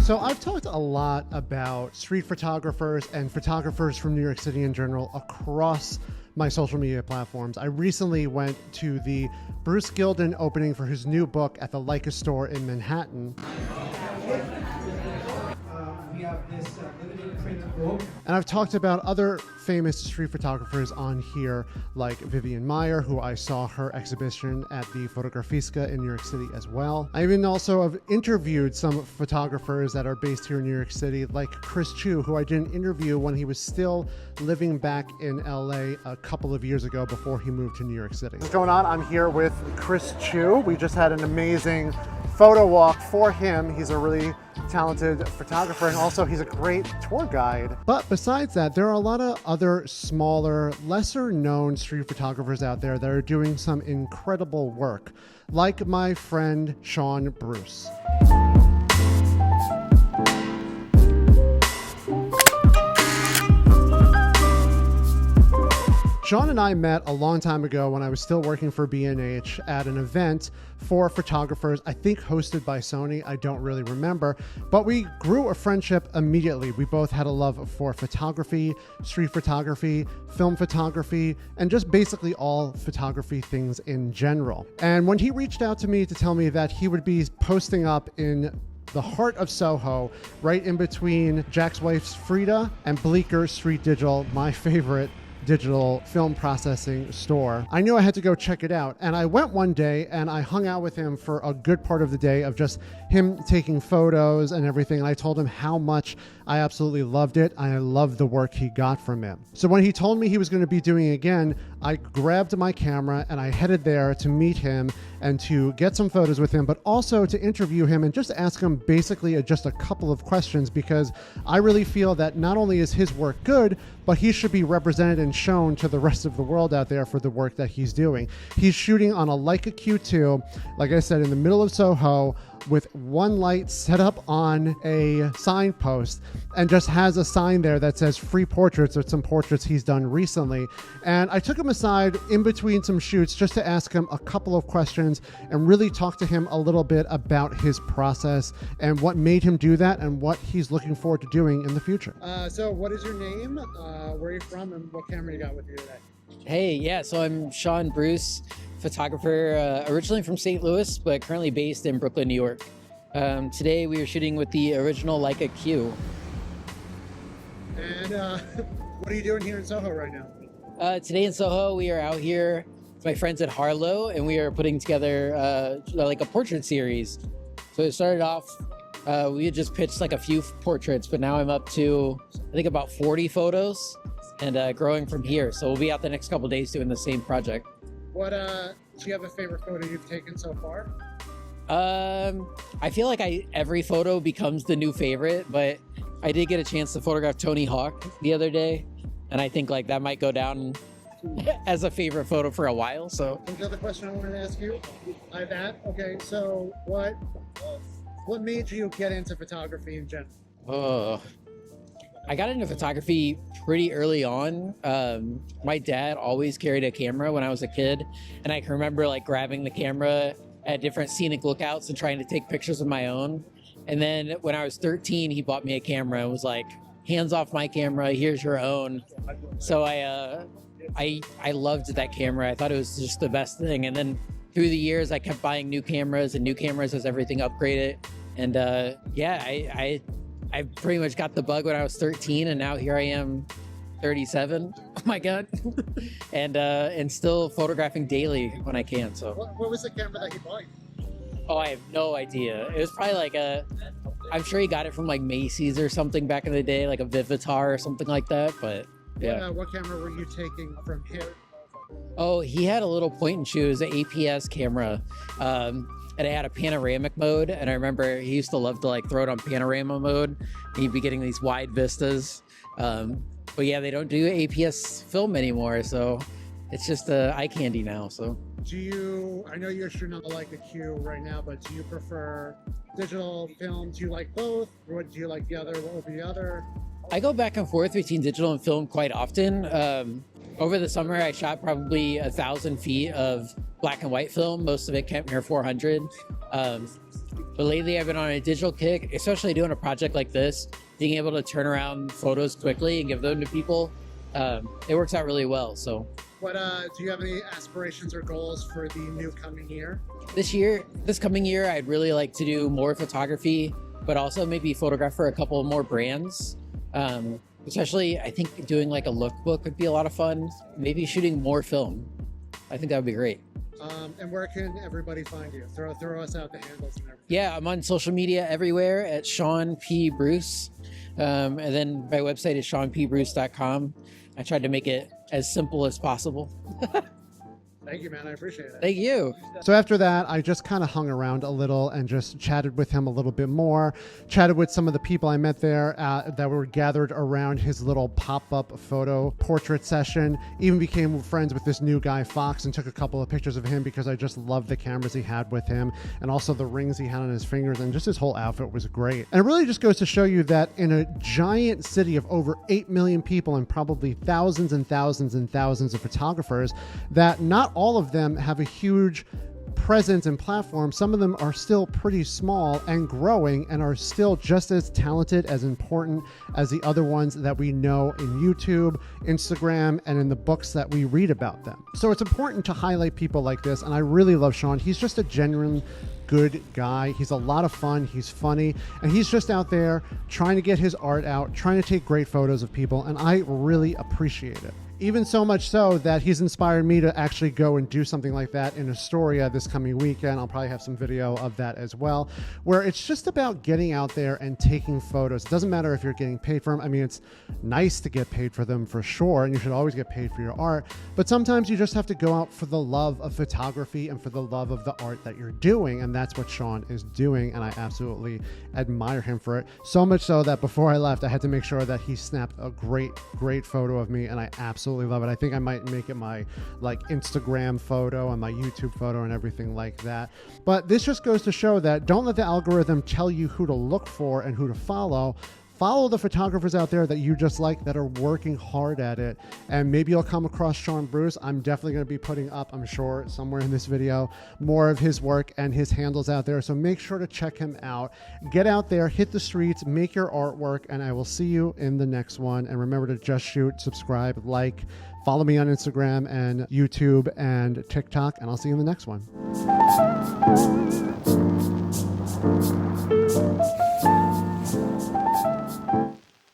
So I've talked a lot about street photographers and photographers from New York City in general across my social media platforms. I recently went to the Bruce Gilden opening for his new book at the Leica store in Manhattan. We have this limited print book. And I've talked about other famous street photographers on here, like Vivian Meyer, who I saw her exhibition at the Fotografiska in New York City as well. I even also have interviewed some photographers that are based here in New York City, like Chris Chu, who I did an interview when he was still living back in LA a couple of years ago before he moved to New York City. What's going on? I'm here with Chris Chu. We just had an amazing photo walk for him. He's a really talented photographer, and also he's a great tour guide. But besides that, there are a lot of other smaller, lesser known street photographers out there that are doing some incredible work, like my friend Shawn Bruce. Shawn and I met a long time ago when I was still working for B&H at an event for photographers, I think hosted by Sony, I don't really remember, but we grew a friendship immediately. We both had a love for photography, street photography, film photography, and just basically all photography things in general. And when he reached out to me to tell me that he would be posting up in the heart of Soho, right in between Jack's Wife's Frida and Bleecker Street Digital, my favorite digital film processing store, I knew I had to go check it out. And I went one day and I hung out with him for a good part of the day of just him taking photos and everything. And I told him how much I absolutely loved it. I loved the work he got from him. So when he told me he was going to be doing it again, I grabbed my camera and I headed there to meet him and to get some photos with him, but also to interview him and just ask him basically just a couple of questions, because I really feel that not only is his work good, but he should be represented and shown to the rest of the world out there for the work that he's doing. He's shooting on a Leica Q2, like I said, in the middle of Soho, with one light set up on a signpost, and just has a sign there that says free portraits, or some portraits he's done recently. And I took him aside in between some shoots just to ask him a couple of questions and really talk to him a little bit about his process and what made him do that and what he's looking forward to doing in the future. So what is your name, where are you from, and what camera you got with you today? Hey, yeah, so I'm Shawn Bruce, photographer, originally from St. Louis, but currently based in Brooklyn, New York. Today we are shooting with the original Leica Q. And what are you doing here in Soho right now? Today in Soho, we are out here with my friends at Harlow, and we are putting together like a portrait series. So it started off, we had just pitched like a few portraits, but now I'm up to, I think, about 40 photos, and growing from here. So we'll be out the next couple of days doing the same project. What do you have a favorite photo you've taken so far? I feel like every photo becomes the new favorite, but I did get a chance to photograph Tony Hawk the other day, and I think like that might go down as a favorite photo for a while. So another question I wanted to ask you, okay, so what made you get into photography in general? I got into photography pretty early on. My dad always carried a camera when I was a kid, and I can remember like grabbing the camera at different scenic lookouts and trying to take pictures of my own. And then when I was 13, he bought me a camera and was like, hands off my camera, here's your own. So I loved that camera. I thought it was just the best thing. And then through the years, I kept buying new cameras as everything upgraded. And yeah, I pretty much got the bug when I was 13, and now here I am, 37. Oh my God. and still photographing daily when I can. So what was the camera that he bought? Oh, I have no idea. It was probably like I'm sure he got it from like Macy's or something back in the day, like a Vivitar or something like that. But yeah. What camera were you taking from him? Oh, he had a little point and shoot. It was an APS camera. And it had a panoramic mode. And I remember he used to love to like throw it on panorama mode. He'd be getting these wide vistas. But yeah, they don't do APS film anymore. So it's just eye candy now. So I know you're shooting on the Leica Q right now, but do you prefer digital film? Do you like both? Or do you like the other? What would be the other? I go back and forth between digital and film quite often. Over the summer, I shot probably 1,000 feet of black and white film. Most of it Kentmere 400. But lately I've been on a digital kick, especially doing a project like this, being able to turn around photos quickly and give them to people. It works out really well. So What do you have any aspirations or goals for the new coming year? this coming year, I'd really like to do more photography, but also maybe photograph for a couple more brands. Especially, I think doing like a lookbook would be a lot of fun. Maybe shooting more film. I think that would be great. And where can everybody find you? Throw us out the handles and everything. Yeah, I'm on social media everywhere at Shawn P. Bruce. And then my website is shawnpbruce.com. I tried to make it as simple as possible. Thank you, man. I appreciate it. Thank you. So after that, I just kind of hung around a little and just chatted with him a little bit more, chatted with some of the people I met there that were gathered around his little pop-up photo portrait session, even became friends with this new guy, Fox, and took a couple of pictures of him because I just loved the cameras he had with him and also the rings he had on his fingers, and just his whole outfit was great. And it really just goes to show you that in a giant city of over 8 million people and probably thousands and thousands and thousands of photographers, that not all of them have a huge presence and platform. Some of them are still pretty small and growing and are still just as talented, as important as the other ones that we know in YouTube, Instagram, and in the books that we read about them. So it's important to highlight people like this, and I really love Shawn. He's just a genuine good guy. He's a lot of fun. He's funny, and he's just out there trying to get his art out, trying to take great photos of people, and I really appreciate it. Even so much so that he's inspired me to actually go and do something like that in Astoria this coming weekend. I'll probably have some video of that as well, where it's just about getting out there and taking photos. It doesn't matter if you're getting paid for them. I mean, it's nice to get paid for them for sure, and you should always get paid for your art, but sometimes you just have to go out for the love of photography and for the love of the art that you're doing, and that's what Shawn is doing, and I absolutely admire him for it. So much so that before I left, I had to make sure that he snapped a great photo of me, and I absolutely love it. I think I might make it my like Instagram photo and my YouTube photo and everything like that. But this just goes to show that don't let the algorithm tell you who to look for and who to follow. Follow the photographers out there that you just like, that are working hard at it. And maybe you'll come across Shawn Bruce. I'm definitely going to be putting up, I'm sure, somewhere in this video, more of his work and his handles out there. So make sure to check him out. Get out there, hit the streets, make your artwork, and I will see you in the next one. And remember to just shoot, subscribe, like, follow me on Instagram and YouTube and TikTok, and I'll see you in the next one.